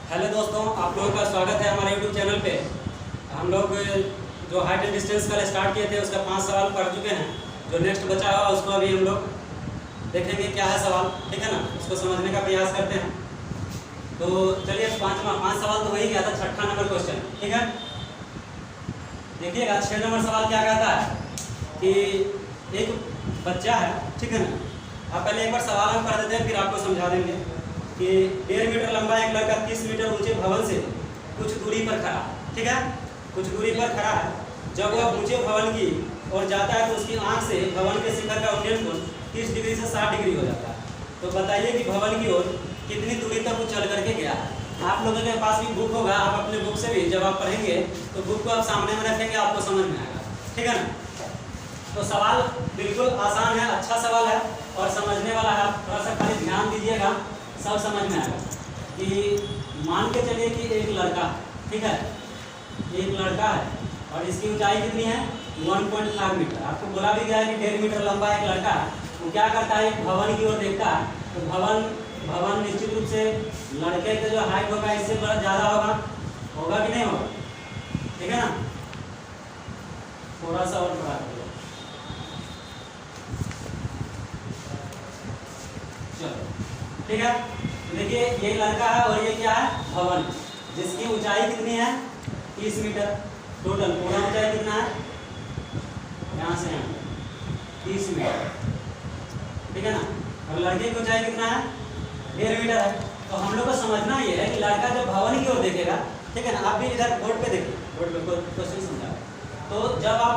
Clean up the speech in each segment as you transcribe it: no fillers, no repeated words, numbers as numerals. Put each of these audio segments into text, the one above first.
Hello दोस्तों, आप लोगों का स्वागत है हमारे यूट्यूब चैनल पे। हम लोग जो हाइट एंड डिस्टेंस कल स्टार्ट किए थे उसका 5 सवाल पढ़ चुके हैं। जो नेक्स्ट बचा हुआ उसको अभी हम लोग देखेंगे क्या है सवाल, ठीक है ना। उसको समझने का प्रयास करते हैं। तो चलिए 5 सवाल तो हो ही गया था, छठा नंबर क्वेश्चन, ठीक है। देखिएगा 6 नंबर सवाल क्या कहता है कि एक बच्चा है, ठीक है ना। आप पहले एक बार सवाल हम कर देते हैं, फिर आपको समझा देंगे कि 1.5 मीटर लंबा एक लड़का 30 मीटर ऊंचे भवन से कुछ दूरी पर खड़ा, ठीक है, कुछ दूरी पर खड़ा है। जब वह ऊंचे भवन की ओर जाता है तो उसकी आंख से भवन के शिखर का उन्नयन कोण 30 डिग्री से 60 डिग्री हो जाता है। तो बताइए कि भवन की ओर कितनी दूरी तक वो चल करके गया है। आप लोगों के पास भी बुक होगा, आप अपने बुक से भी जब आप पढ़ेंगे तो बुक को आप सामने में रखेंगे, आपको समझ में आएगा, ठीक है ना। तो सवाल बिल्कुल आसान है, अच्छा सवाल है और समझने वाला है। आप थोड़ा सा खाली ध्यान दीजिएगा, सब समझ में आएगा। कि मान के चलिए कि एक लड़का, ठीक है, एक लड़का है और इसकी ऊंचाई कितनी है 1.5 मीटर। आपको बोला भी गया है कि 1.5 मीटर लंबा एक लड़का है। वो क्या करता है, एक भवन की ओर देखता है। तो भवन निश्चित रूप से लड़के का जो हाइट होगा इससे बड़ा ज़्यादा होगा कि नहीं होगा, ठीक है ना। थोड़ा सा और बढ़ा दो, चलो ठीक है। देखिए ये लड़का है और ये क्या है, भवन, जिसकी ऊंचाई कितनी है 30 मीटर। टोटल पूरा ऊंचाई कितना है, यहाँ से यहाँ 30 मीटर, ठीक है ना। और लड़के की ऊंचाई कितना है 1.5 मीटर है। तो हम लोग को समझना ये है कि लड़का जब भवन की ओर देखेगा, ठीक है ना। आप भी इधर बोर्ड पे देखिए, बोर्ड पे क्वेश्चन समझा। तो जब आप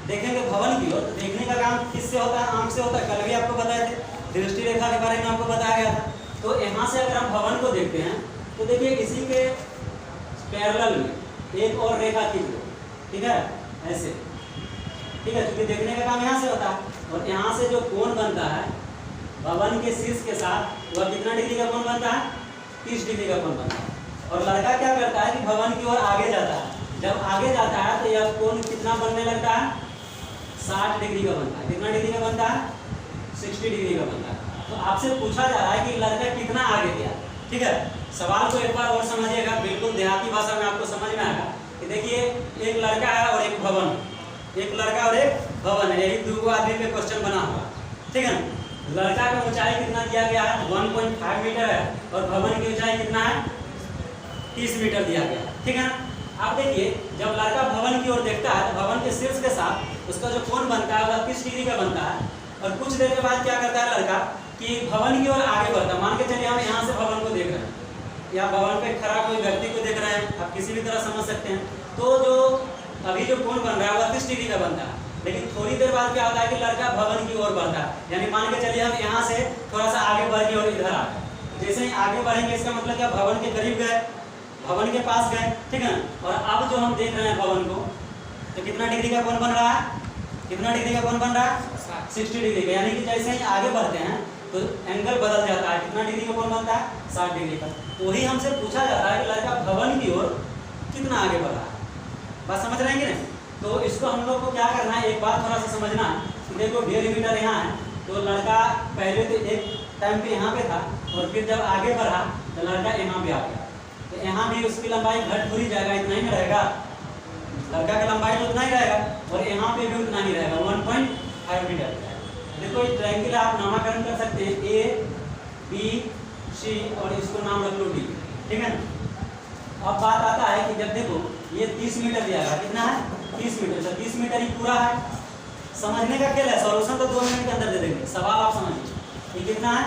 देखेंगे भवन की ओर, तो देखने का काम किससे होता है, आंख से होता है। कल भी आपको बताए थे, दृष्टि रेखा के बारे में आपको बताया गया था। तो यहाँ से अगर हम भवन को देखते हैं तो देखिए इसी के पैरेलल में एक और रेखा खींच लो, ठीक है, ऐसे, ठीक है, क्योंकि देखने का काम यहाँ से होता है। और यहाँ से जो कोण बनता है भवन के शीर्ष के साथ, वह कितना डिग्री का कोण बनता है 30 डिग्री का कोण बनता है। और लड़का क्या करता है कि भवन की ओर आगे जाता है। जब आगे जाता है तो यह कोण कितना बनने लगता है 60 डिग्री का बनता है। कितना डिग्री का बनता है 60 डिग्री का बनता है। तो आपसे पूछा जा रहा है कि लड़का कितना आगे गया, ठीक है। सवाल को एक बार और समझिएगा, बिल्कुल देहाती भाषा में आपको समझ में आएगा। कि देखिए एक लड़का है और एक भवन, एक लड़का और एक भवन है, यही दो आदमी पे क्वेश्चन बना हुआ, ठीक है ना। लड़का का ऊंचाई कितना दिया गया है 1.5 मीटर है और भवन की ऊंचाई कितना है 30 मीटर दिया गया, ठीक है ना। आप देखिए जब लड़का भवन की ओर देखता है तो भवन के शीर्ष के साथ उसका जो कोण बनता है वह 30 डिग्री का बनता है। और कुछ देर के बाद क्या करता है लड़का कि भवन की ओर आगे बढ़ता है। मान के चलिए हम यहाँ से भवन को देख रहे हैं या भवन पे खड़ा कोई व्यक्ति को देख रहे हैं, आप किसी भी तरह समझ सकते हैं। तो जो अभी जो कोण बन रहा है वह 30 डिग्री का बनता है। लेकिन थोड़ी देर बाद क्या होता है कि लड़का भवन की ओर बढ़ता है। यानी मान के चलिए हम यहाँ से थोड़ा सा आगे बढ़ के और इधर आ गए। जैसे ही आगे बढ़ेंगे इसका मतलब क्या, भवन के करीब गए, भवन के पास गए, ठीक है ना। और अब जो हम देख रहे हैं भवन को, तो कितना डिग्री का कोण बन रहा है, कितना डिग्री का कोण बन रहा है 60 डिग्री का। यानी कि जैसे ही आगे बढ़ते हैं तो एंगल बदल जाता है। कितना डिग्री का कोण बनता है 60 डिग्री का। तो वही हमसे पूछा जाता है कि लड़का भवन की ओर कितना आगे बढ़ रहा है। बात समझ रहे हैं कि नहीं। तो इसको हम लोग को क्या करना है, एक बात थोड़ा सा समझना है। देखो 1.5 मीटर यहाँ है, तो लड़का पहले तो एक टाइम पे यहाँ पे था और फिर जब आगे बढ़ा तो लड़का यहाँ पे आ गया। तो यहाँ भी उसकी लंबाई घट थोड़ी जाएगा, इतना ही में रहेगा। लड़का का लंबाई तो उतना ही रहेगा और यहाँ पे भी उतना ही रहेगा 1.5 मीटर। देखो इस ट्रायंगल आप नामकरण कर सकते हैं ए बी सी और इसको नाम रख लो डी, ठीक है ना। अब बात आता है कि जब देखो ये 30 मीटर दिया गया, कितना है 30 मीटर। तो 30 मीटर ही पूरा है। समझने का खेल है, सॉल्यूशन तो 2 मिनट के अंदर दे देंगे। सवाल आप समझिए ये कितना है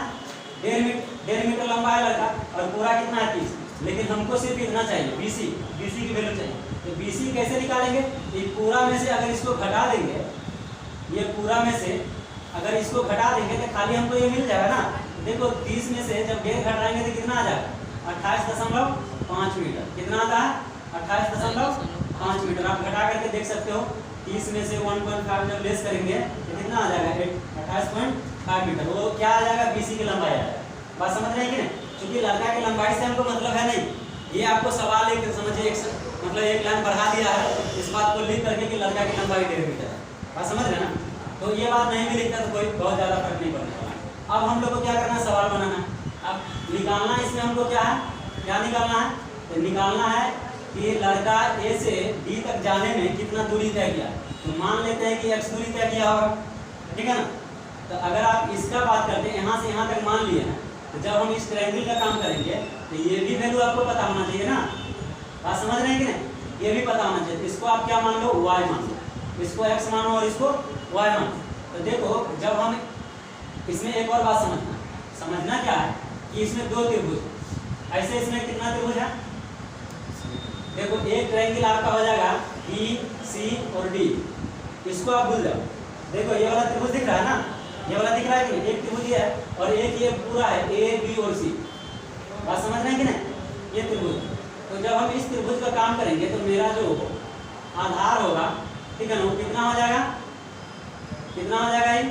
1.5 मीटर लंबा है लड़का और पूरा कितना है 30। लेकिन हमको सिर्फ इतना चाहिए बीसी की वैल्यू चाहिए। तो बीसी कैसे निकालेंगे, ये पूरा में से अगर इसको घटा देंगे, ये पूरा में से अगर इसको घटा देंगे तो खाली हमको ये मिल जाएगा ना। देखो 30 में से जब 1.5 घटाएंगे तो कितना आ जाएगा 28.5 मीटर। कितना आता है 28.5 मीटर। आप घटा करके देख सकते हो 30 में से 1.5 जब लेस करेंगे तो कितना आ जाएगा 28.5 मीटर। वो क्या आ जाएगा बीसी की लंबाई आ जाएगा। बात समझ रहे हैं कि नहीं। क्योंकि लड़का की लंबाई से हमको मतलब है नहीं, ये आपको सवाल एक समझिए, मतलब एक लाइन बढ़ा दिया है इस बात को लिख करके कि लड़का की लंबाई 1.5 मीटर है। बात समझ रहे हैं ना। तो ये बात नहीं भी लिखता तो कोई बहुत ज़्यादा फर्क नहीं पड़ने वाला। अब हम लोग को क्या करना है, सवाल बनाना है। अब निकालना इसमें हमको क्या है क्या निकालना है? तो निकालना है कि लड़का ए से डी तक जाने में कितना दूरी तय किया। तो मान लेते हैं कि x दूरी तय किया होगा, ठीक है ना। तो अगर आप इसका बात करते हैं यहाँ से यहाँ तक मान लिए हैं, तो जब हम इस ट्रायंगल का काम करेंगे तो ये भी वैल्यू आपको पता होना चाहिए ना। बात समझ रहे हैं कि नहीं? ये भी पता होना चाहिए। इसको आप क्या मान लो? y मान लो, इसको x मानो और इसको y मानो। तो देखो जब हम इसमें एक और बात समझना क्या है कि इसमें दो त्रिभुज, ऐसे इसमें कितना त्रिभुज है? देखो एक ट्रायंगल आपका हो जाएगा बी सी और डी, इसको आप भूल जाओ। देखो ये वाला त्रिभुज दिख रहा है ना, ये वाला दिख रहा है कि नहीं? एक त्रिभुज ये है और एक ये पूरा है ए बी और सी। बात समझ रहे हैं कि नहीं? ये त्रिभुज। तो जब हम इस त्रिभुज का काम करेंगे तो मेरा जो आधार होगा, ठीक है ना, वो कितना हो जाएगा? कितना हो जाएगा ये?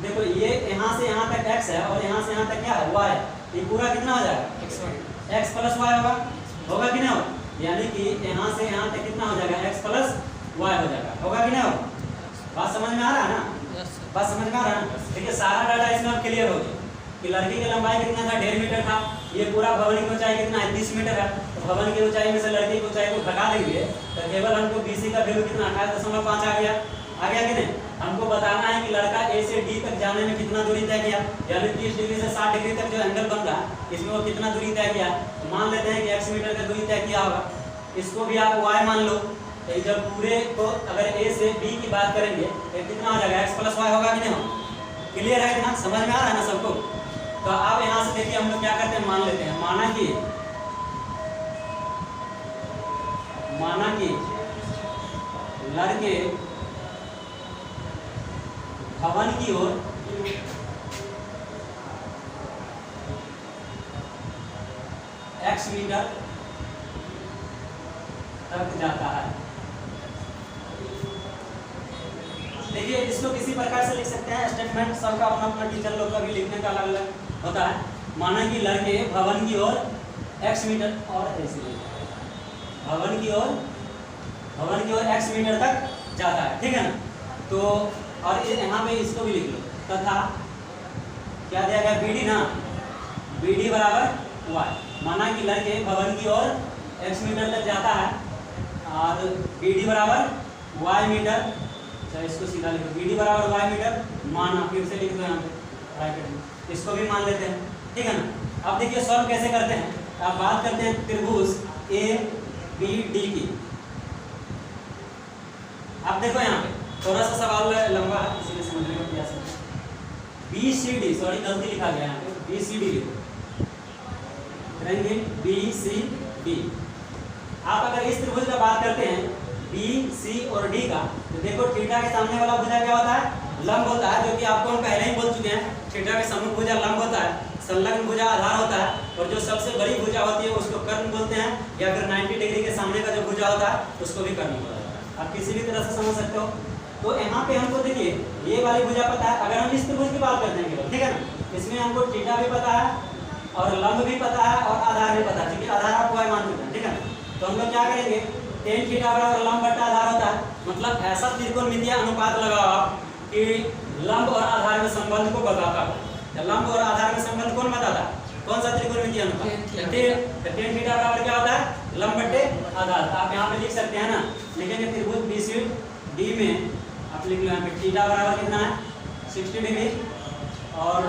देखो ये यहाँ से यहाँ तक x है और यहाँ से यहाँ तक क्या है? y है। ये पूरा कितना हो जाएगा? x प्लस y होगा कि नहीं होगा? यानी कि यहाँ से यहाँ तक कितना हो जाएगा? x प्लस y हो जाएगा, होगा कि नहीं होगा? बात समझ में आ रहा है ना? बात समझ में आ रहा है ना? देखिए सारा डाटा इसमें अब क्लियर हो गया कि लड़की की लंबाई कितना था? 1.5 मीटर था। ये पूरा भवन की ऊंचाई कितना है? 30 मीटर है। तो भवन की ऊंचाई में से लड़की की ऊंचाई को घटा देंगे तो केवल हमको BC का वैल्यू कितना? 28.5 आ गया कि नहीं? हमको बताना है कि लड़का ए से डी तक जाने में कितना दूरी तय किया, यानी 30 डिग्री से 60 डिग्री तक जो एंगल बन रहा है इसमें वो कितना दूरी तय किया। तो मान लेते हैं कि x मीटर का दूरी तय किया होगा, इसको भी आप y मान लो। तो जब पूरे को अगर a से b की बात करेंगे तो कितना हो जाएगा? x प्लस y होगा कि नहीं होगा? क्लियर है कि ना? समझ में आ रहा है ना सबको? तो आप यहाँ से देखिए हम लोग क्या करते हैं, मान लेते हैं, माना कि लड़के भवन की ओर x मीटर तक जाता है। देखिए इसको किसी प्रकार से लिख सकते हैं, स्टेटमेंट सबका अपना अपना टीचर लोग का भी लिखने का अलग अलग होता है। माना कि लड़के भवन की ओर x मीटर और ऐसे भवन की ओर x मीटर तक जाता है, ठीक है ना। तो और यहाँ पे इसको भी लिख लो, तथा क्या दिया गया? BD ना, BD बराबर y। माना कि लड़के भवन की ओर x मीटर तक जाता है और BD बराबर y मीटर, चाहे इसको सीधा लिखो, BD बराबर y मीटर माना, फिर से लिख दो यहाँ पे ब्रैकेट में, इसको भी मान लेते हैं, ठीक है ना। अब देखिए सॉल्व कैसे करते हैं। अब बात करते हैं त्रिभुज ABD की। अब देखो यहाँ पे थोड़ा सा सवाल लंबा है इसलिए समझने का प्रयास करें। BCD, सॉरी गलती लिखा गया यहाँ पे, BCD लिखो, ट्रायंगल BCD। आप अगर इस त्रिभुज का बात करते हैं B, C और D का, तो देखो थीटा के सामने वाला भुजा क्या होता है? लंब होता है, जो कि आपको हम पहले ही बोल चुके हैं। थीटा के सम्मुख भुजा लंब होता है, संलग्न भुजा आधार होता है, और जो सबसे बड़ी भुजा होती है उसको कर्ण बोलते हैं, या फिर 90 डिग्री के सामने का जो भुजा होता है उसको भी कर्ण बोला जाता है। आप किसी भी तरह से समझ सकते हो। तो यहाँ पे हमको देखिए ये वाली भुजा पता है। अगर हम इस त्रिभुज की बात करते हैं केवल, ठीक है ना, इसमें हमको थीटा भी पता है और लंब भी पता है और आधार भी पता है, क्योंकि आधार आपको y मान चुके हैं, ठीक है ना। तो हम लोग क्या करेंगे, tan थीटा बराबर लंब बट्टा आधार होता है, मतलब ऐसा त्रिकोणमितीय अनुपात लगाओ आप कि लंब और आधार में संबंध को बताता है। लंब और आधार में संबंध कौन बताता है? कौन सा त्रिकोणमितीय अनुपात? tan थीटा बराबर क्या होता है? लंब बट्टे आधार। आप यहाँ पे लिख सकते हैं ना, लिखेंगे त्रिभुज BCD में आप लिख लो यहाँ पे थीटा बराबर कितना है? 60 डिग्री, और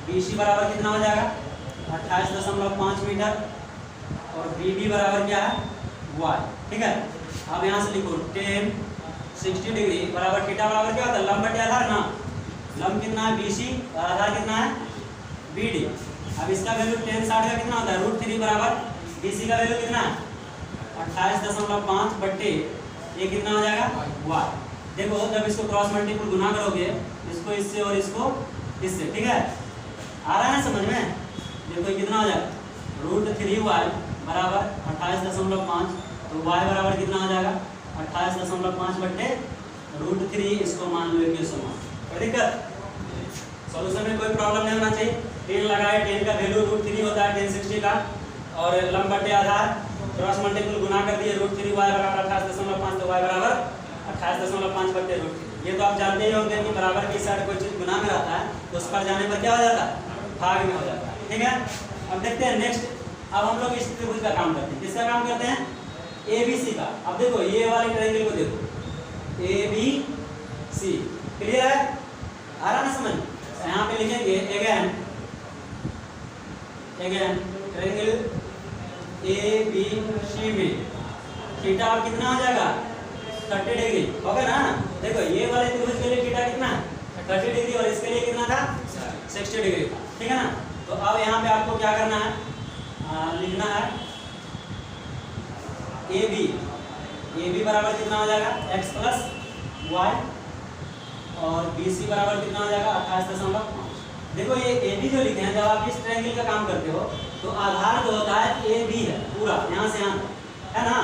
BC बराबर कितना हो जाएगा? 28.5 मीटर, और BD बराबर क्या है? y, ठीक है। अब यहाँ से लिखो tan 60 डिग्री बराबर थीटा बराबर क्या होता है? लंब बटे आधार ना, लंब कितना है? BC और आधार कितना है? BD। अब इसका वैल्यू tan 60 का कितना होता है? √3 बराबर BC का वैल्यू कितना है? 28.5 बट्टे ये कितना हो जाएगा? y। देखो जब इसको क्रॉस मल्टीपल गुना करोगे, इसको इससे और इसको इससे, ठीक है, आ रहा है समझ में? देखो ये कितना हो जाएगा? √3y बराबर 28.5, तो y बराबर कितना हो जाएगा? 28.5 बट्टे √3, इसको मान लो 100। कोई दिक्कत? सॉल्यूशन में कोई प्रॉब्लम नहीं होना चाहिए। tan लगाए, tan का वैल्यू √3 होता है tan 60 का, और लंब बटे आधार क्रॉस मल्टीपल गुना कर दिए, √3y बराबर 28.5, तो y बराबर 28.5 बट्टे √3। ये तो आप जानते ही होंगे कि बराबर की साइड कोई चीज गुना में रहता है तो उस पर जाने पर क्या हो जाता है? भाग में हो जाता है, ठीक है। अब देखते हैं नेक्स्ट अब हम लोग इस त्रिभुज का काम करते हैं। किसका काम करते हैं? ABC का। अब देखो ये वाले ट्रायंगल को देखो, ABC, क्लियर है? आ रहा ना समझ? यहाँ पे लिखेंगे अगेन ट्रायंगल ABC में थीटा और कितना हो जाएगा? 30 डिग्री होगा ना। देखो ये वाले त्रिभुज के लिए थीटा कितना है? 30 डिग्री, और इसके लिए कितना था? 60 डिग्री, ठीक है ना। तो अब यहाँ पे आपको क्या करना है? लिखना है AB बराबर कितना हो जाएगा? x प्लस वाई, और BC बराबर कितना हो जाएगा? 28.5। देखो ये AB जो लिखे हैं, जब आप इस ट्रायंगल का काम करते हो तो आधार जो होता है AB है पूरा, यहाँ से यहाँ है ना,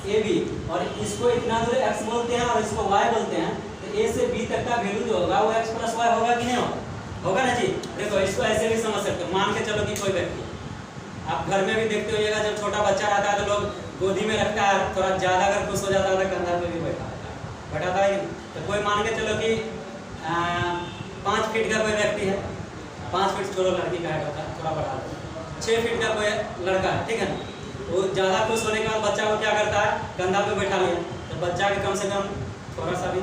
AB, और इसको इतना दूर x बोलते हैं और इसको y बोलते हैं। तो A से B तक का वैल्यू जो होगा वो x प्लस वाई होगा कि नहीं होगा? होगा ना जी। देखो इसको ऐसे भी समझ सकते हो। मान के चलो कि कोई व्यक्ति, आप घर में भी देखते होइएगा, जब छोटा बच्चा रहता है तो लोग गोदी में रखता है, थोड़ा ज़्यादा अगर खुश हो जाता है तो कंधा पे भी बैठाता है। तो कोई मान के चलो कि 5 फीट का कोई व्यक्ति है, 5 फीट छोड़ो लड़की का हाइट होता है, थोड़ा बढ़ा दो, 6 फीट का कोई लड़का है, ठीक है ना। वो ज़्यादा खुश होने के बाद बच्चा को क्या करता है? कंधा पे बैठा लिया। तो बच्चा के कम से कम थोड़ा सा भी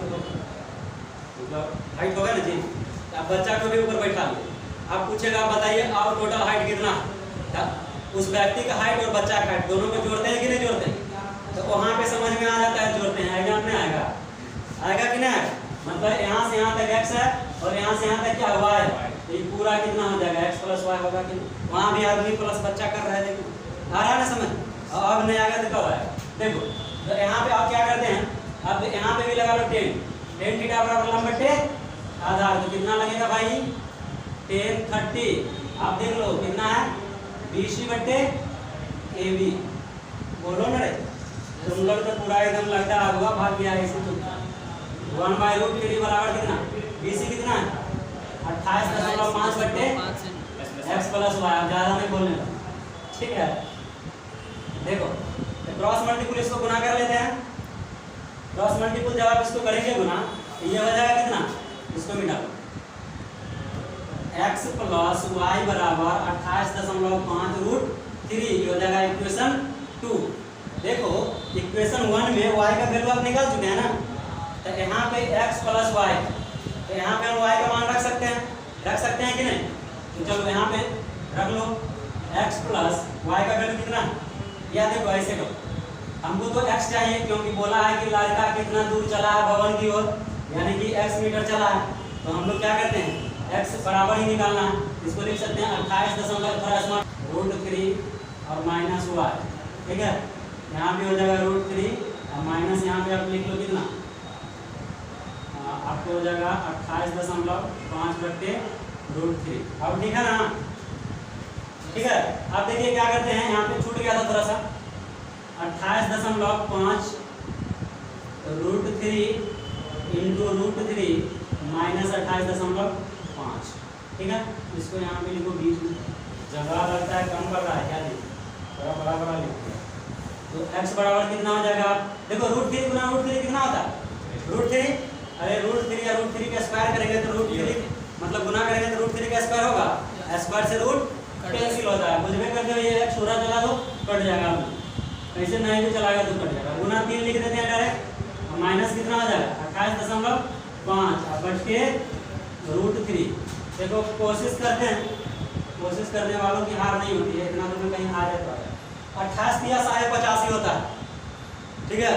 मतलब हाइट होगा ना जी। अब बच्चा को भी ऊपर बैठा लिया। आप पूछेगा बताइए और टोटल हाइट कितना? उस व्यक्ति का हाइट और बच्चा का हाइट दोनों को जोड़ते हैं कि नहीं जोड़ते हैं? तो वहाँ पे समझ में आ जाता है जोड़ते हैं। एग्जाम में आएगा कि नहीं आएगा? मतलब यहाँ से यहाँ तक x है और यहाँ से यहाँ तक क्या y है, तो ये पूरा कितना हो जाएगा? x प्लस वाई होगा कि नहीं? वहाँ भी आदमी प्लस बच्चा कर रहे थे, आ रहा है ना समझ? अब नहीं आएगा तो कब आएगा? देखो तो यहाँ पे आप क्या करते हैं? अब यहाँ पे भी लगा लो 10 थीटा बराबर लंब बटे आधार, तो कितना लगेगा भाई? 10 30। आप देख लो कितना है? BC बटे AB। बोलो ना रे, तुम लोग तो पूरा एकदम लगता है होगा भाग गया है इसी। 1/√3 बराबर कितना? BC कितना है? 28.5 बटे x प्लस वाई। ज़्यादा नहीं बोलने का, ठीक है। देखो तो क्रॉस मल्टीपल इसको गुना कर लेते हैं। क्रॉस मल्टीपल जब आप इसको करेंगे गुना तो ये हो जाएगा कितना? इसको मिटा लो, x प्लस वाई बराबर 28.5√3, ये हो जाएगा इक्वेशन 2। देखो इक्वेशन 1 में y का वैल्यू आप निकाल चुके हैं ना, तो यहाँ पे x प्लस वाई, तो यहाँ पे हम y का मान रख सकते हैं कि नहीं? तो चलो यहाँ पे रख लो x प्लस वाई का वैल्यू कितना? या देखो ऐसे करो, हमको तो x चाहिए क्योंकि बोला है कि लड़का कितना दूर चला है भवन की ओर, यानी कि x मीटर चला है। तो हम लोग क्या करते हैं? x बराबर ही निकालना है। इसको लिख सकते हैं 28.3 और माइनस y, ठीक है। यहाँ भी हो जाएगा √3 और माइनस यहाँ पे आप लिख लो कितना? आपको हो जाएगा 28.5 बटे √3। अब ठीक है ना? ठीक है। अब देखिए क्या करते हैं, यहाँ पे छूट गया था थोड़ा सा, 28.5 √3 इंटू √3 माइनस 28.5, ठीक है। इसको यहाँ पे लिखो बीच में, जगह लगता है कम पड़ रहा है क्या? थोड़ा बड़ा बड़ा लिखो। तो x बराबर कितना हो जाएगा? देखो √3 गुना √3 कितना होता है? √3, अरे √3 या √3 का स्क्वायर करेंगे तो √3 मतलब गुना करेंगे तो √3 का स्क्वायर होगा, स्क्वायर से रूट कैंसिल होता है। मुझे भी करते हो ये छोरा चला दो कट जाएगा, ऐसे नहीं भी चलाएगा तो कट जाएगा। गुना 3 लिख देते हैं डायरेक्ट, माइनस कितना हो जाएगा? 28.5 बटे √3। देखो कोशिश करते हैं, कोशिश करने वालों की हार नहीं होती है, इतना तो कहीं आ जाता है। 28 या 85 होता है, ठीक है।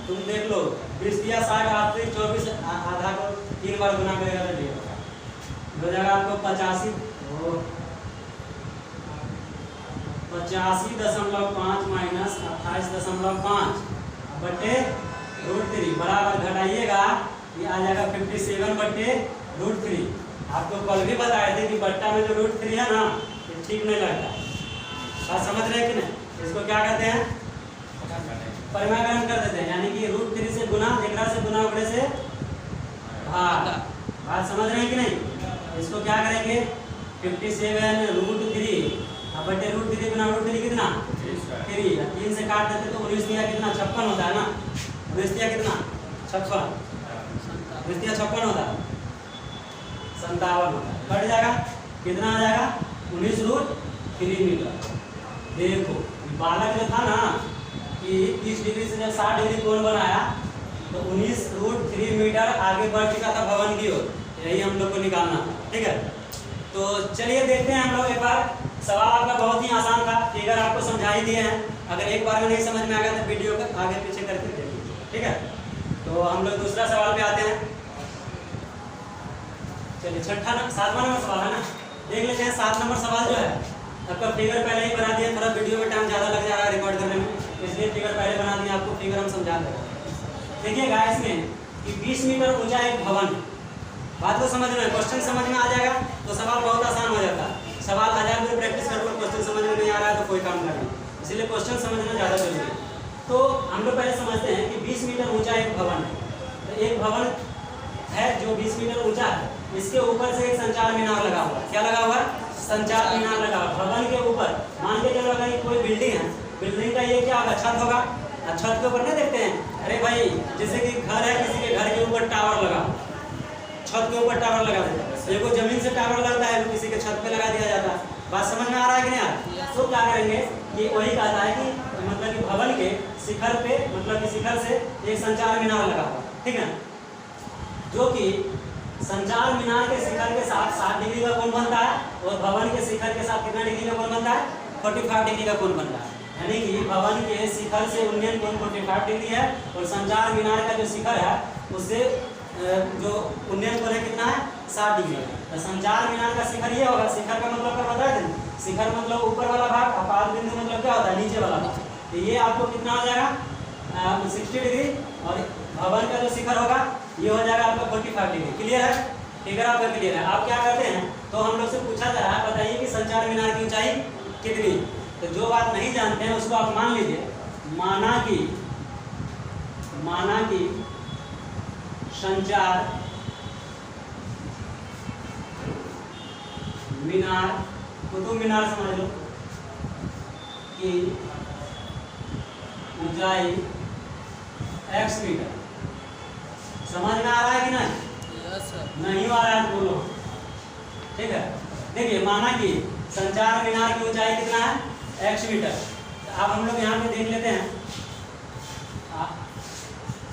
तुम देख लो 20 या 60 8 24 आधा को 3 बार गुना करेगा तो ये हो जाएगा आपको 85 85.5 माइनस 28.5 बटे √3 बराबर घटाइएगा, ये आ जाएगा 57 बटे √3। आपको कल भी बताए थे कि बट्टा में जो √3 है ना, ये ठीक नहीं लगता। बात समझ रहे हैं कि नहीं? इसको क्या कहते हैं? परिमाकरण कर देते हैं, यानी कि √3 से गुना, एकरा से गुना ओकरे से भाग। बात समझ रहे हैं कि नहीं? इसको क्या करेंगे? 57 √3 बटे √3 गुना √3 कितना? 3। 3 से काट देते तो 19 दिया कितना? 56 होता है ना। 19 दिया कितना? 56। 19 दिया 56 होता है, 57 होता है, कट जाएगा कितना आ जाएगा? 19√3 मीटर। देखो बालक जो था ना कि 30 डिग्री से जब 60 डिग्री कोण बनाया तो 19√3 मीटर आगे बढ़ चुका था भवन की ओर। यही हम लोग को निकालना था, ठीक है। तो चलिए देखते हैं हम लोग एक बार। सवाल आपका बहुत ही आसान था, फिगर आपको समझा ही दिए हैं। अगर एक बार में नहीं समझ में आ गया तो वीडियो को आगे पीछे करके देखिए, ठीक है। तो हम लोग दूसरा सवाल पे आते हैं। चलिए 7वां नंबर सवाल है ना, देख लेते हैं। 7 नंबर सवाल जो है आपका फिगर पहले ही बना दिया, थोड़ा वीडियो में टाइम ज़्यादा लग जा रहा है रिकॉर्ड करने में, इसलिए फिगर पहले बना दिया, आपको फिगर हम समझा दें। देखिएगा इसमें कि 20 मीटर ऊंचा एक भवन, बात को समझ में, क्वेश्चन समझ में आ जाएगा तो सवाल बहुत आसान हो जाता है। सवाल 1000 बार प्रैक्टिस कर लो, क्वेश्चन समझ में नहीं आ रहा है तो कोई काम नहीं, इसीलिए क्वेश्चन समझना ज़्यादा जरूरी है। तो हम लोग पहले समझते हैं कि 20 मीटर ऊंचा एक भवन है। तो एक भवन है जो 20 मीटर ऊंचा है, इसके ऊपर से एक संचार मीनार लगा हुआ है। क्या लगा हुआ है? संचार मीनार लगा हुआ। भवन के ऊपर मान के चलो अगर कोई बिल्डिंग है, बिल्डिंग का ये क्या होगा? छत होगा। छत के ऊपर नहीं देखते हैं, अरे भाई जैसे कि घर है, किसी के घर के ऊपर टावर लगा, छत के ऊपर टावर लगा देता है। देखो जमीन से टावर लगता है तो किसी के छत पे लगा दिया जाता है। बात समझ में आ रहा है कि नहीं आ रहा? तो क्या करेंगे कि वही कहता है कि मतलब कि भवन के शिखर पे, मतलब कि शिखर से एक संचार मीनार लगा हुआ, ठीक है, जो कि संचार मीनार के शिखर के साथ 60 डिग्री का कोण बनता है और भवन के शिखर के साथ कितना डिग्री का कोण बनता है? 45 डिग्री का कोण बनता है। यानी कि भवन के शिखर से उन्नयन कोण 45 डिग्री है और संचार मीनार का जो शिखर है उससे जो उन्नयन कोण है कितना है? 60 डिग्री। तो संचार मीनार का शिखर ये होगा। शिखर का मतलब क्या बता दें? शिखर मतलब ऊपर वाला भाग, अपाद बिंदु मतलब क्या होता है? नीचे वाला भाग। तो ये आपको कितना हो जाएगा? 60 डिग्री और भवन का जो शिखर होगा ये हो जाएगा आपका 45 डिग्री। क्लियर है? फिगर आपका क्लियर है? आप क्या करते हैं तो हम लोग से पूछा जा रहा है बताइए कि संचार मीनार की ऊंचाई कितनी। तो जो बात नहीं जानते हैं उसको आप मान लीजिए, माना कि संचार मीनार, कुतुब मीनार समझ लो, कि ऊंचाई x मीटर। समझ में आ रहा है कि नहीं? नहीं आ रहा है तो बोलो, ठीक है। देखिए माना कि संचार मीनार की ऊंचाई कितना है? x metre. तो अब हम लोग यहाँ पे देख लेते हैं,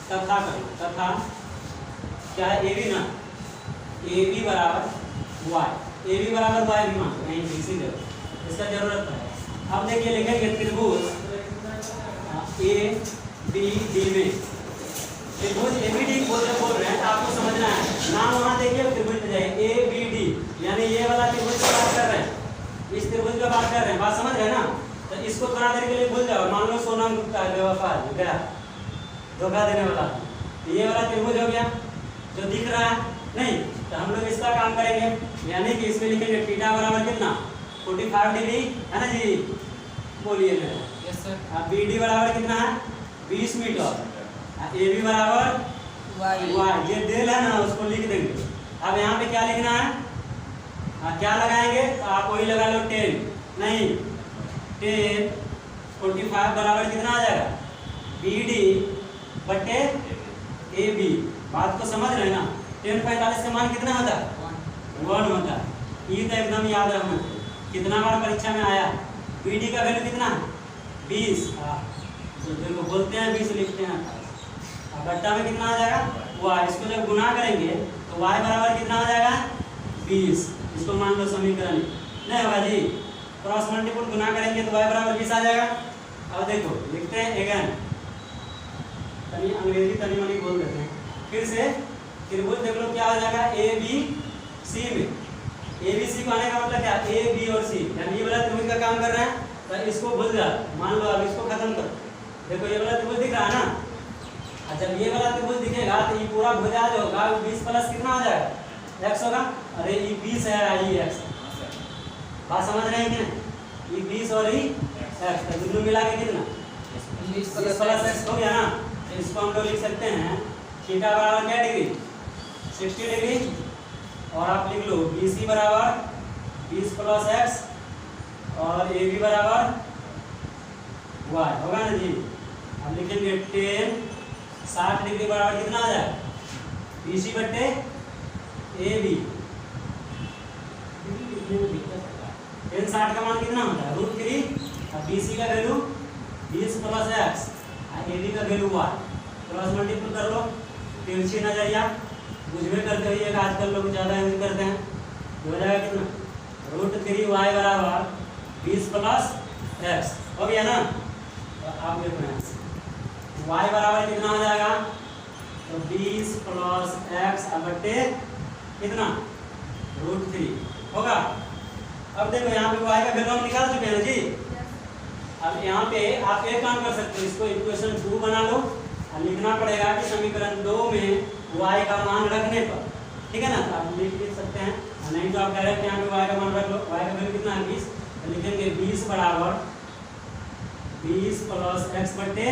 तथा करो, तथा क्या है? AB ना, AB बराबर y, AB बराबर y भी मान नहीं इसी जगह, इसका जरूरत है। अब देखिए लिखेंगे त्रिभुज ABD में, त्रिभुज ABD को जब बोल रहे हैं तो आपको समझना है, नाम वहाँ देखिए त्रिभुज में जाइए ABD, यानी ये वाला त्रिभुज की बात कर रहे हैं, इस त्रिभुज की बात कर रहे हैं। बात समझ रहे हैं ना? तो इसको थोड़ा देर के लिए भूल जाओ। मान लो सोनम गुप्ता बेवफा गया, धोखा देने वाला, तो ये वाला त्रिभुज हो गया जो दिख रहा है नहीं। तो हम लोग इसका काम करेंगे, यानी कि इसमें लिखेंगे थीटा बराबर कितना? 45 डिग्री, है ना जी? बोलिए मेरा। Yes sir. अब BD बराबर कितना है? 20 मीटर। AB बराबर y, ये डेल है ना, उसको लिख देंगे। अब यहाँ पे क्या लिखना है? क्या लगाएंगे? तो आप वही लगा लो 10, नहीं 10, 45 बराबर कितना आ जाएगा? BD बटे AB। बात को समझ रहे हैं ना? 10 45 का मान कितना होता है? 1 होता है। ये तो एकदम याद रखना, कितना बार परीक्षा में आया। BD का वैल्यू कितना है? 20। तो देखो बोलते हैं 20 लिखते हैं, अब बट्टा में कितना आ जाएगा? y। इसको जब गुना करेंगे तो y बराबर कितना हो जाएगा? 20। इसको मान लो समीकरण नहीं होगा जी, क्रॉस मल्टीपल गुना करेंगे तो y बराबर 20 आ जाएगा। अब देखो लिखते हैं अगेन, तनी अंग्रेजी तनी मनी बोल देते हैं फिर से। त्रिभुज देख लो क्या हो जाएगा? ABC में, ABC को आने का मतलब क्या? A B और C, यानी ये वाला त्रिभुज का काम कर रहे हैं। तो इसको भूल जा, मान लो अब इसको खत्म करो। देखो ये वाला त्रिभुज दिख रहा है ना, और जब ये वाला त्रिभुज दिखेगा तो ये पूरा भुजा जो होगा 20 प्लस कितना हो जाएगा? x होगा। अरे ये 20 है, ये x। बात समझ रहे हैं कि ये 20 और ये x, तो दोनों मिला के कितना? 20 प्लस x हो गया ना। तो इसको हम लोग लिख सकते हैं थीटा बराबर क्या डिग्री? 60 डिग्री। और आप लिख लो BC बराबर 20 प्लस x और AB बराबर y, होगा ना जी? अब लिखेंगे 10, 60 डिग्री बराबर कितना आ जाएगा? BC बट्टे AB। 10 60 का मान कितना होता है? √3। अब BC का वैल्यू 20 प्लस x, AB का वैल्यू y, क्रॉस मल्टीपल कर लो, तिरछी नजरिया बुझवे करते हुए आजकल लोग ज़्यादा यूज करते हैं, हो जाएगा कितना, √3y बराबर 20 प्लस x, हो गया ना। तो आप देखो y बराबर कितना हो जाएगा, तो 20 प्लस x बटे कितना, √3 होगा। अब देखो यहाँ पे y का वैल्यू हम निकाल चुके हैं जी। अब यहाँ पे आप एक काम कर सकते हो, इसको इक्वेशन 2 बना लो और लिखना पड़ेगा कि समीकरण 2 में y का मान रखने पर, ठीक है ना। तो आप लिख सकते हैं, नहीं तो आप डायरेक्ट यहाँ पे y का मान रख लो। y का वैल्यू कितना है 20, तो लिखेंगे 20 बराबर 20 प्लस x बटे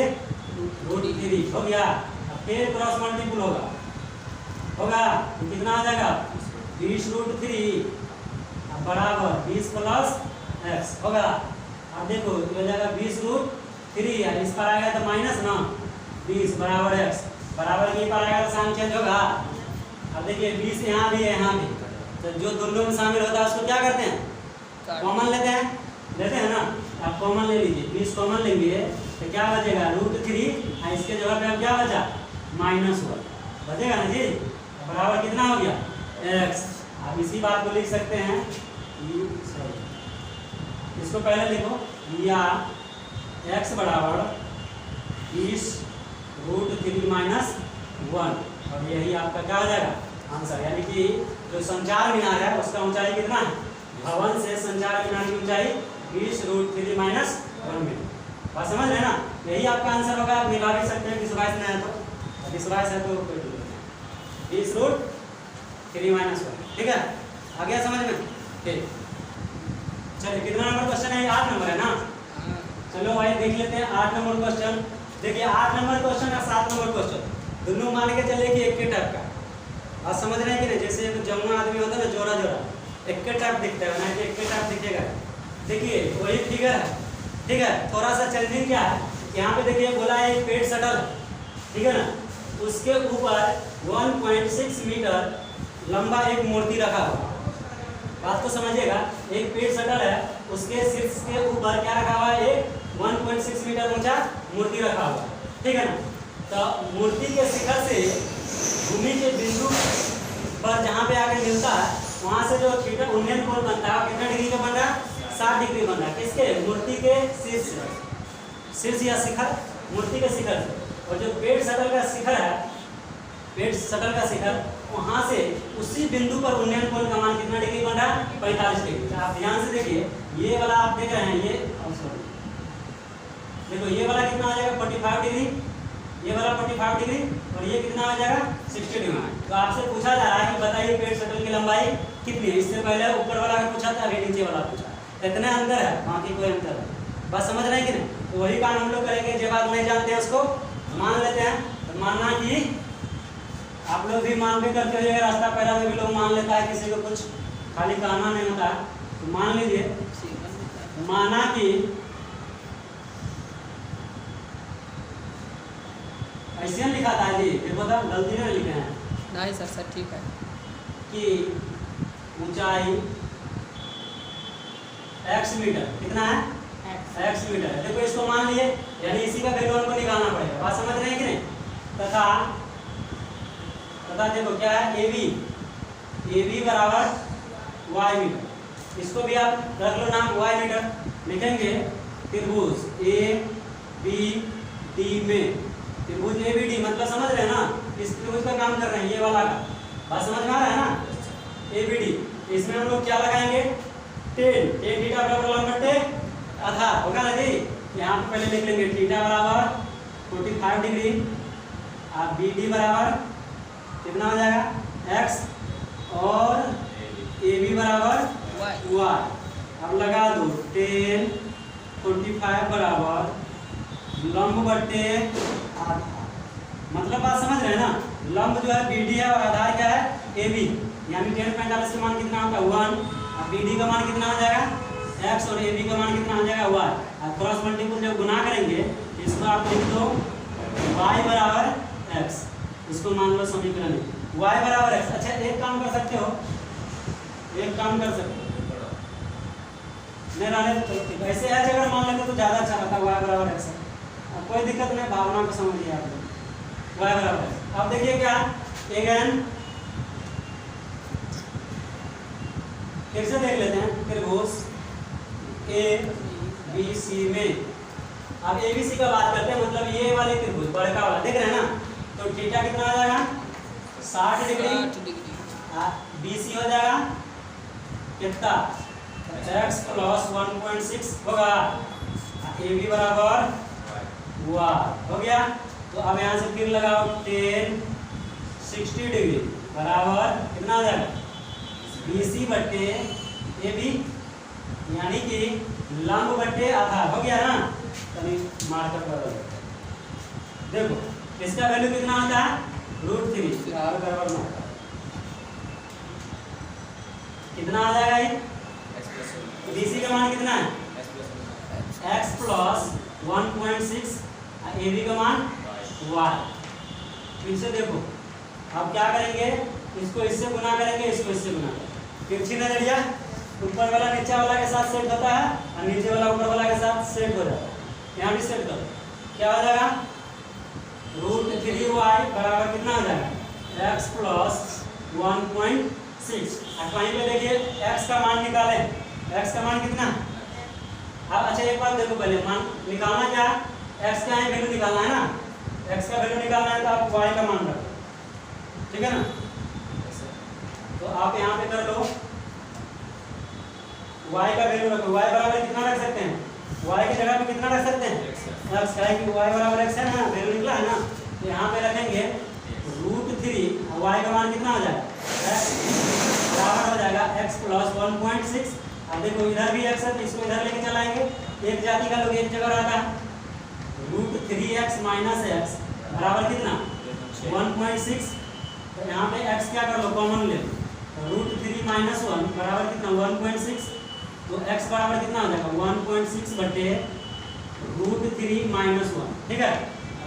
√3 हो गया। अब फिर क्रॉस मल्टीपल होगा तो कितना आ जाएगा 20√3 बराबर 20 प्लस x होगा। अब देखो हो जाएगा 20√3 है, इस पर आएगा तो माइनस ना, 20 बराबर x बराबर के पर आएगा तो साइन चेंज होगा। अब देखिए 20 यहाँ भी है यहाँ भी, तो जो दोनों में शामिल होता है उसको क्या करते हैं, कॉमन लेते हैं ना। आप कॉमन ले लीजिए, 20 कॉमन लेंगे तो क्या बचेगा √3, इसके जगह पे अब क्या बचा -1 बचेगा ना जी, बराबर कितना हो गया x। आप इसी बात को लिख सकते हैं, इसको पहले लिखो, या x बराबर 20√3 -1, और यही आपका क्या हो जाएगा आंसर। यानी कि जो संचार मीनार है उसका ऊंचाई कितना है, भवन से संचार मीनार की ऊंचाई 20√3 -1 मीटर। बात समझ रहे हैं ना, यही आपका आंसर होगा। आप मिला भी सकते हैं, विश्वास नहीं है तो, विश्वास है तो 20√3 -1, ठीक है। आ गया समझ में, ठीक। चलिए कितना नंबर क्वेश्चन है, 8 नंबर है ना। चलो भाई देख लेते हैं 8 नंबर क्वेश्चन। देखिए 8 नंबर क्वेश्चन और 7 नंबर क्वेश्चन दोनों मान के चलिए कि एक के टाइप का, आप समझ रहे हैं कि नहीं। जैसे एक जमुना आदमी होता है ना, जोरा एक के टाइप दिखता है ना, एक के टाइप दिखेगा। देखिए वही फिगर है, ठीक है। थोड़ा सा चेंजिंग क्या है, यहाँ पे देखिए बोला है एक पेड़ शटल, ठीक है ना, उसके ऊपर 1.6 मीटर लंबा एक मूर्ति रखा हुआ। बात को समझिएगा, एक पेड़ शटल है, उसके शीर्ष के ऊपर क्या रखा हुआ है, एक 1.6 मीटर ऊंचा मूर्ति रखा हुआ है, ठीक है ना। तो मूर्ति के शिखर से भूमि के बिंदु पर जहाँ पे आके मिलता है, वहाँ से जो थीटा उन्नयन कोण बनता है कितना डिग्री का बन रहा है, 60 डिग्री बन रहा है। किसके, मूर्ति के शीर्ष या शिखर, मूर्ति के शिखर से। और जो पेड़ शटल का शिखर है, पेड़ शटल का शिखर, वहाँ से उसी बिंदु पर उन्नयन कोण का मान कितना डिग्री बन रहा है, 45 डिग्री। तो आप ध्यान से देखिए, ये वाला आप देख रहे हैं, ये देखो ये वाला कितना आ जाएगा 45 डिग्री, ये वाला 45 डिग्री, और ये कितना आ जाएगा 60 डिग्री। तो आपसे पूछा जा रहा है कि बताइए पेड़ शटल की लंबाई कितनी है। इससे पहले ऊपर वाला का पूछा था, अभी नीचे वाला पूछा, इतने अंतर है, बाकी कोई अंतर नहीं। बस समझ रहे हैं कि नहीं। तो वही काम हम लोग करेंगे, जब आप नहीं जानते हैं उसको मान लेते हैं। तो मानना कि आप लोग भी मान के करते हुए, रास्ता पैरा में भी लोग मान लेता है, किसी को कुछ खाली कहना नहीं होता है। तो मान लीजिए, माना कि ऐसे लिखा था जी, फिर बता गलती नहीं लिखे हैं। नहीं सर, सर ठीक है। कि ऊंचाई x मीटर, कितना है x मीटर है। देखो इसको मान लिए, यानी इसी का वैल्यू हमको निकालना पड़ेगा। बात समझ रहे हैं कि नहीं। तथा देखो क्या है, AB बराबर y मीटर। इसको भी आप रख लो नाम y मीटर। लिखेंगे त्रिभुज ABD में, त्रिभुज ABD मतलब समझ रहे हैं ना, इस त्रिभुज का काम कर रहे हैं, ये वाला का। बात समझ में आ रहा है ना, ABD। इसमें हम लोग क्या लगाएंगे, tan थीटा बराबर लंब बटे आधार होगा ना जी। यहाँ पे पहले लिख लेंगे थीटा बराबर 45 डिग्री, आप BD बराबर कितना हो जाएगा x, और AB बराबर y। अब लगा दो tan 45 बराबर लंब बटे आधार। मतलब बात समझ रहे हैं ना, लंब जो है BD है और आधार क्या है AB। यानी tan 45 का मान कितना होगा 1, और BD का मान कितना हो जाएगा x, और AB का मान कितना हो जाएगा y। और क्रॉस मल्टीपल जब गुना करेंगे, इसको आप लिख दो y बराबर x, इसको मान लो समीकरण y बराबर x। अच्छा एक काम कर सकते हो, एक काम कर सकते हो, नहीं रहने तो ठीक। ऐसे एच अगर मान लेते तो ज़्यादा अच्छा रहता, y बराबर x है। अब कोई दिक्कत नहीं, भावना को समझिए आप लोग, y बराबर x। अब देखिए क्या अगेन फिर से देख लेते हैं त्रिभुज ए बी सी में। अब ए बी सी का बात करते हैं, मतलब ये वाले त्रिभुज बड़का वाला देख रहे हैं ना, तो थीटा कितना आ जाएगा 60 डिग्री, बी सी हो जाएगा कितना x प्लस 1.6 होगा, ए बी बराबर y हो गया। तो अब यहाँ से फिर लगाओ 10 60 डिग्री बराबर कितना आ जाएगा बी सी बट्टे ए बी, यानी कि लंब बट्टे आधार हो गया ना। तभी मार्कर बदल देखो इसका वैल्यू कितना आता है √3 बराबर कितना आ जाएगा ये बीसी का मान कितना है x प्लस 1.6, ए बी का मान y। फिर से देखो अब क्या करेंगे, इसको इससे गुना करेंगे, इसको इससे गुना करेंगे। तिरछी नजरिया ऊपर वाला नीचे वाला के साथ सेट होता है और नीचे वाला ऊपर वाला के साथ सेट हो जाता है। यहाँ भी सेट करो, क्या हो जाएगा √3y बराबर कितना हो जाएगा x प्लस 1.6। और कहीं पे देखिए x का मान निकालें, x का मान कितना। अब अच्छा एक बात देखो, पहले मान निकालना क्या, x का यहाँ वैल्यू निकालना है ना, x का वैल्यू निकालना है तो आप y का मान रखो, ठीक है ना। तो आप यहाँ पे कर लो y का वैल्यू रखो, y बराबर कितना रख सकते हैं, y की जगह पे कितना रख सकते हैं x, क्या है कि y बराबर x है ना, वैल्यू निकला है ना। तो यहाँ पे रखेंगे √3 और y का मान कितना हो जाएगा x बराबर हो जाएगा x प्लस 1.6। अब देखो इधर भी x है तो इसको इधर लेके चलाएंगे, एक जाति का लोग एक जगह रहता है, √3x माइनस x बराबर कितना 1.6। तो यहाँ पे x क्या कर लो कॉमन ले लो, √3 माइनस 1 बराबर कितना 1.6। तो x बराबर कितना हो जाएगा 1.6 बटे √3 माइनस 1, ठीक है।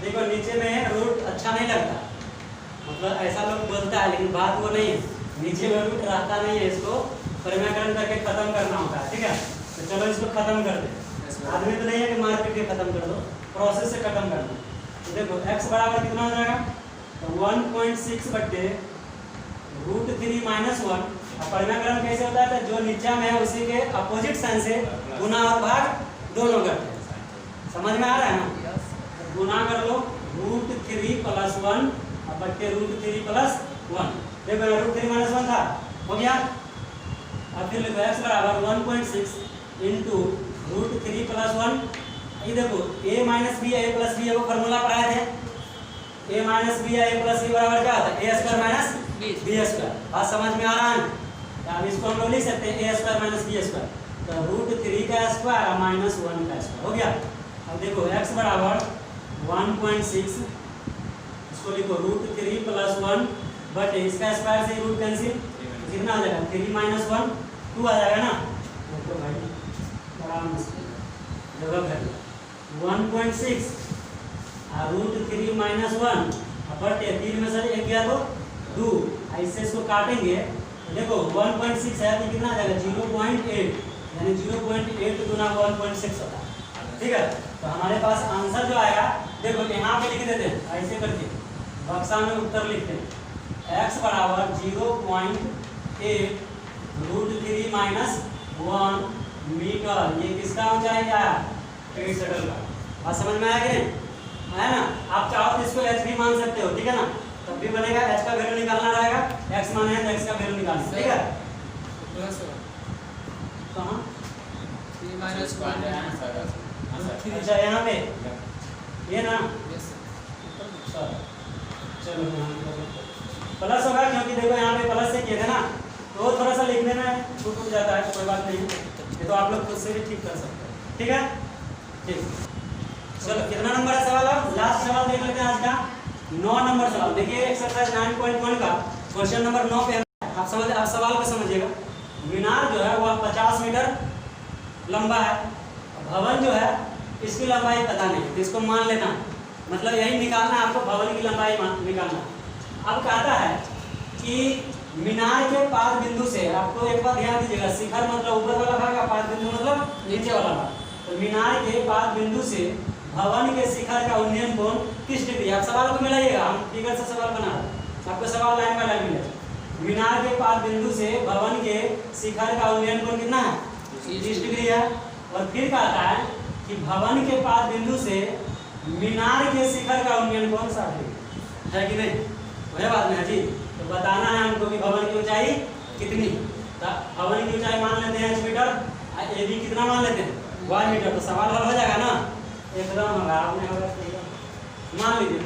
देखो नीचे में रूट अच्छा नहीं लगता, मतलब ऐसा लोग बोलता है लेकिन बात वो नहीं है, नीचे में रूट रहता नहीं है, इसको परिमाकरण करके खत्म करना होता है, ठीक है। तो चलो इसको खत्म कर दे, आदमी तो नहीं है कि मार पीट के खत्म कर दो, प्रोसेस से खत्म कर दो। तो देखो x बराबर कितना हो जाएगा तो 1.6 बटे √3 माइनस 1। परिमाकरण कैसे होता है, तो जो नीचा में है उसी के अपोजिट साइन से गुना और भाग दोनों करते हैं, समझ में आ रहा है ना। गुना कर लो √3 प्लस 1 बट्टे √3 प्लस 1। देखो √3 माइनस 1 था, हो गया। अब फिर लिखो x बराबर 1.6 इंटू √3 प्लस 1। ये देखो a minus b a plus b को फॉर्मूला पढ़ाए थे, a minus b a plus b बराबर क्या होता है a square minus b square. बात समझ में आ रहा है। अब इसको हम लोग लिख सकते हैं a square minus b square, तो √3 का स्क्वायर माइनस 1 का स्क्वायर हो गया। अब देखो x बराबर 1.6, इसको लिखो √3 प्लस 1 बट इसका स्क्वायर से रूट कैंसिल, कितना आ जाएगा 3 माइनस 1 2 आ जाएगा ना। तो भाई आराम से जगह है 1.6 √3 माइनस 1 बट 3 में से एक गया तो 2, ऐसे इसको काटेंगे तो देखो 1.6 है तो कितना आ जाएगा 0.8, यानी 0.8 गुना 1.6 होता है, ठीक है। तो हमारे पास आंसर जो आएगा देखो यहाँ पे लिख देते हैं ऐसे करके, बक्सा में उत्तर लिखते हैं x बराबर 0.8 √3 माइनस 1 मीटर। ये किसका ऊंचाई आया ट्रेड शटल का। बात समझ में आया कि नहीं है ना। आप चाहो तो इसको h भी मान सकते हो, ठीक है ना, तब भी बनेगा। h का वैल्यू निकालना रहेगा, x माने है तो x का वैल्यू निकालना, ठीक है। कहाँ अच्छा यहाँ पे ये ना चलो प्लस होगा, क्योंकि देखो यहाँ पे प्लस से किए थे ना, तो थोड़ा सा लिखने में छूट जाता है, कोई बात नहीं, ये तो आप लोग खुद से भी ठीक कर सकते हैं, ठीक है। ठीक चलो कितना नंबर है सवाल, अब लास्ट सवाल देख लेते हैं आज का 9 नंबर सवाल। देखिए एक्सरसाइज 9.1 का क्वेश्चन नंबर 9 पे आप सवाल को समझिएगा। मीनार जो है वह 50 मीटर लंबा है, भवन जो है इसकी लंबाई पता नहीं, तो इसको मान लेना, मतलब यही निकालना है आपको, भवन की लंबाई निकालना। अब कहता है कि मीनार के पाद बिंदु से, आपको एक बार ध्यान दीजिएगा, शिखर मतलब ऊपर वाला भाग, पाद बिंदु मतलब नीचे वाला भाग। तो मीनार के पाद बिंदु से भवन के शिखर का उन्नयन कोण किस डिग्री? आप सवाल को मिलाइएगा, हम फिगर से सवाल बना रहे हैं, आपको सवाल लाइन बाय लाइन मिलेगा। मीनार के पाद बिंदु से भवन के शिखर का उन्नयन कोण कितना है? 30 डिग्री है। और फिर कहता है कि भवन के पाद बिंदु से मीनार के शिखर का उन्नयन कोण 60 डिग्री है कि नहीं? वह बात नहीं जी। तो बताना है हमको कि भवन की ऊंचाई कितनी। तो भवन की ऊंचाई मान लेते हैं h मीटर, ए बी कितना मान लेते हैं? y metre. तो सवाल हल हो जाएगा ना, एकदम होगा। आपने मान लीजिए,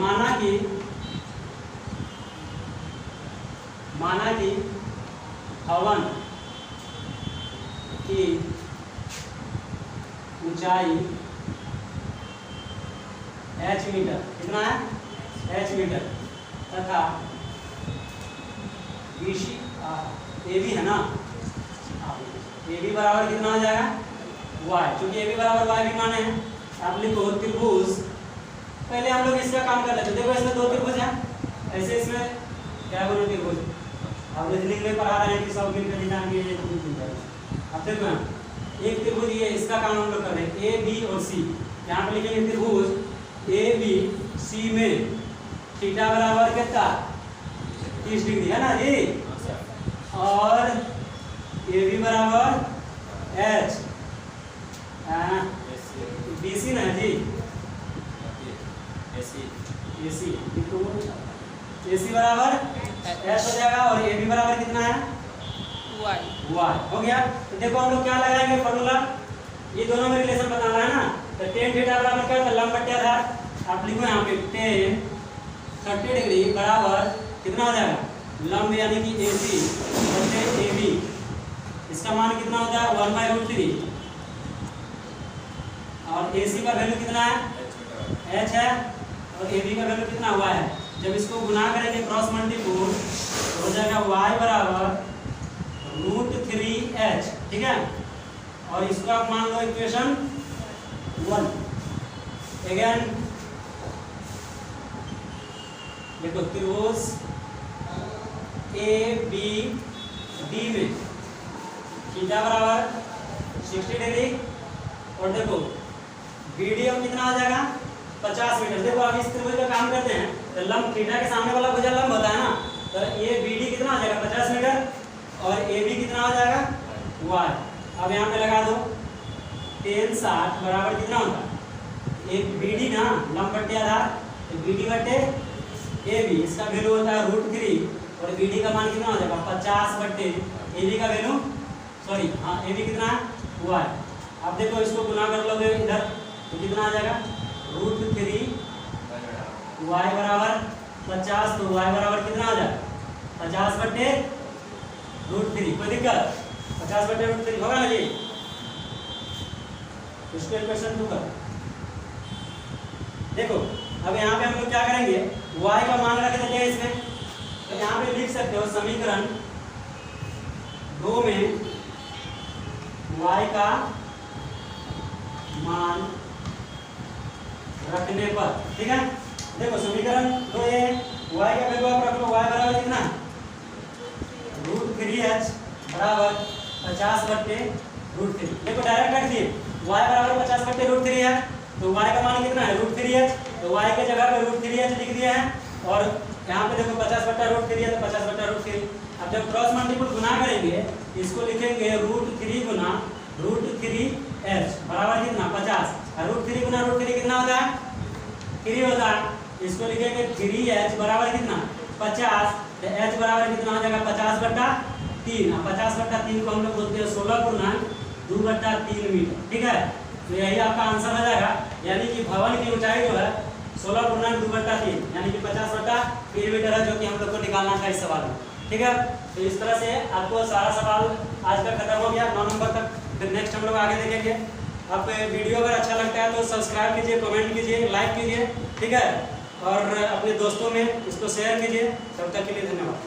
माना कि भवन की ऊंचाई h मीटर, कितना है? h मीटर, तथा ए बी है ना, ए बी बराबर कितना हो जाएगा? y। क्योंकि ए बी बराबर y भी माने हैं, आप लिखो त्रिभुज। पहले हम लोग इसका काम कर लेते हैं। देखो इसमें 2 त्रिभुज हैं, ऐसे इसमें क्या बोलो त्रिभुज, अब रीजनिंग में पढ़ा रहे हैं कि सब मिलकर डिजाइन किए जाए। अब देखो एक त्रिभुज, ये इसका काम हम लोग कर रहे हैं, ए बी और सी। यहाँ पे लिखेंगे त्रिभुज ए बी सी में थीटा बराबर कितना? 30 डिग्री है ना जी। और ए बी बराबर एच बी सी ना जी, ए सी बराबर एच हो जाएगा। और ए बी बराबर कितना है? y हो गया। तो देखो हम लोग क्या लगाएंगे फॉर्मूला, ये दोनों में रिलेशन बताना है ना। तो tan थीटा बराबर क्या होता है? लंब बटे आधार। आप लिखो यहाँ पे tan 30 डिग्री बराबर कितना हो जाएगा? लंब यानी कि AC बटे AB। इसका मान कितना होता है? 1/√3। और AC का वैल्यू कितना है? h है। और AB का वैल्यू कितना y है। जब इसको गुना करेंगे क्रॉस मल्टीप्ल हो जाएगा y बराबर √3h, ठीक है। और इसको आप मान लो इक्वेशन 1। अगेन देखो त्रिभुज ए बी डी में थीटा बराबर 60 डिग्री। और देखो BD अब कितना आ जाएगा? 50 मीटर। देखो अब इस त्रिभुज का काम करते हैं, तो लंब थीटा के सामने वाला भुजा लंब होता है ना, तो ये BD कितना आ जाएगा? 50 मीटर। और AB कितना आ जाएगा? y। अब यहाँ पे लगा दो, tan 60 बराबर कितना होता है? एक BD ना, लंब बटे आधार, तो BD बटे AB, इसका वैल्यू होता है √3। और BD का मान कितना हो जाएगा? 50 बटे AB का वैल्यू, सॉरी हाँ AB कितना है? y। अब देखो इसको गुना कर लोगे इधर तो कितना आ जाएगा? √3 y बराबर 50। तो y बराबर कितना आ जाएगा? 50 बटे √3। कोई दिक्कत? 50 बटे √3 होगा ना जी। इसको इक्वेशन 2 कर देखो। अब यहाँ पे हम लोग क्या करेंगे? y का मान रख देते हैं इसमें। तो यहाँ पे लिख सकते हो समीकरण 2 में y का मान रखने पर, ठीक है। देखो समीकरण 2 ये y का वैल्यू आप रख लो, y बराबर कितना? √3h बराबर 50 बटे √3। देखो डायरेक्ट रख दिए, y बराबर 50 बटे √3 है, तो y का मान कितना है? √3h। तो y के जगह पे √3h लिख दिया है। और यहाँ पे देखो 50 बटा √3 है, तो 50 बटा √3। अब जब क्रॉस मल्टीपल गुना करेंगे, इसको लिखेंगे √3 गुना √3h बराबर कितना? 50। और √3 गुना √3 कितना होता है? 3 होता है। इसको लिखेंगे 3h बराबर कितना? 50। तो h बराबर कितना हो जाएगा? 50 बटा 3। 50 बटा 3 को हम लोग बोलते हैं 16/2/3 मीटर, ठीक है। तो यही आपका आंसर हो जाएगा। यानी कि भवन की ऊंचाई जो है 16/2/3 यानी कि 50 बटा 3 मीटर है, जो कि हम लोग को निकालना था इस सवाल में, ठीक है। तो इस तरह से आपको सारा सवाल आज का खत्म हो गया 9 नंबर तक। फिर नेक्स्ट हम लोग आगे देखेंगे। आप वीडियो अगर अच्छा लगता है तो सब्सक्राइब कीजिए, कमेंट कीजिए, लाइक कीजिए, ठीक है। और अपने दोस्तों में इसको शेयर कीजिए। तब तक के लिए धन्यवाद।